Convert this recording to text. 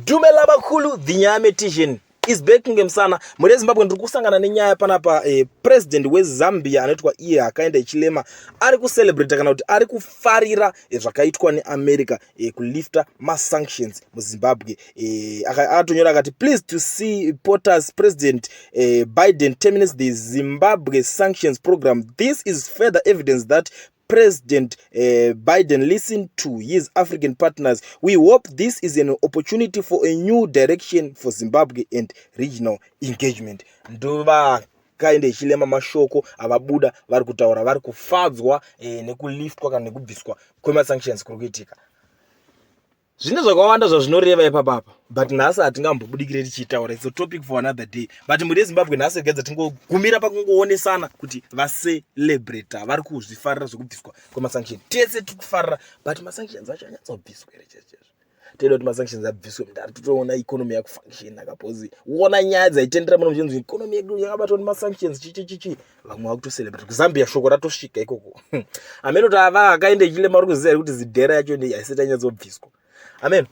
Dumela bakulu Dinyame Tishin is baking emsana muri Zimbabwe ndiri kusangana nenyaya panapa president weZambia anoitwa Inzwai Hakainde Hichilema ari kucelebrate kana kuti ari kufarira zvakaitwa neAmerica kulifta sanctions muZimbabwe. Akatonyora akati please to see Porter's President Biden terminates the Zimbabwe sanctions program. This is further evidence that President Biden listened to his African partners. We hope this is an opportunity for a new direction for Zimbabwe and regional engagement. Nduva Hakainde Hichilema mashoko avabuda vari kutaura vari kufadzwa nekuliftwa kana nekubviswa kwemasanctions kuri kuitika. Zvine zvakawanda zvazvinoreva ipapa, but nhasi hatingambobudikire tichitaura. It's a topic for another day. But muri Zimbabwe nhasi gedza tingogumira pakungoonesana kuti vacelebrate vari kuzvifarira zvekubviswa kwemasanctions. Tese tikufarira, but masanctions acho anyatsobviswa here chete. Tinoda kuti masanctions abviswe mundari totoona economy yakufunctiona kapozi. Uona nyaya dzaitendera muno muchinzi economy yedu yakabatwa nemasanctions chichi. Vamwe vakutocelebrate. KuZambia shoko ratosvika ikoko. Ameno kuti ava Hakainde Hichilema vari kuziva kuti zidhera yacho haisati yanyatsobviswa. Amen.